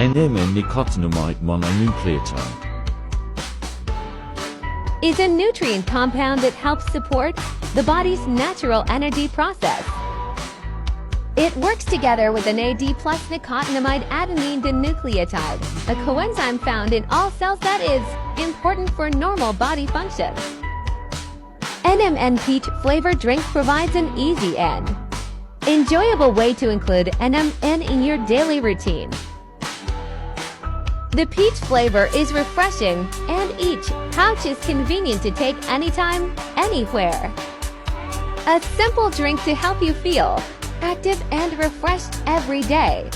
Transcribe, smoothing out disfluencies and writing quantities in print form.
N-nicotinamide mononucleotide is a nutrient compound that helps support the body's natural energy process. It works together with an AD plus nicotinamide adenine dinucleotide, a coenzyme found in all cells that is important for normal body functions. NMN peach flavored drink provides an easy and enjoyable way to include NMN in your daily routine. The peach flavor is refreshing, and each pouch is convenient to take anytime, anywhere. A simple drink to help you feel active and refreshed every day.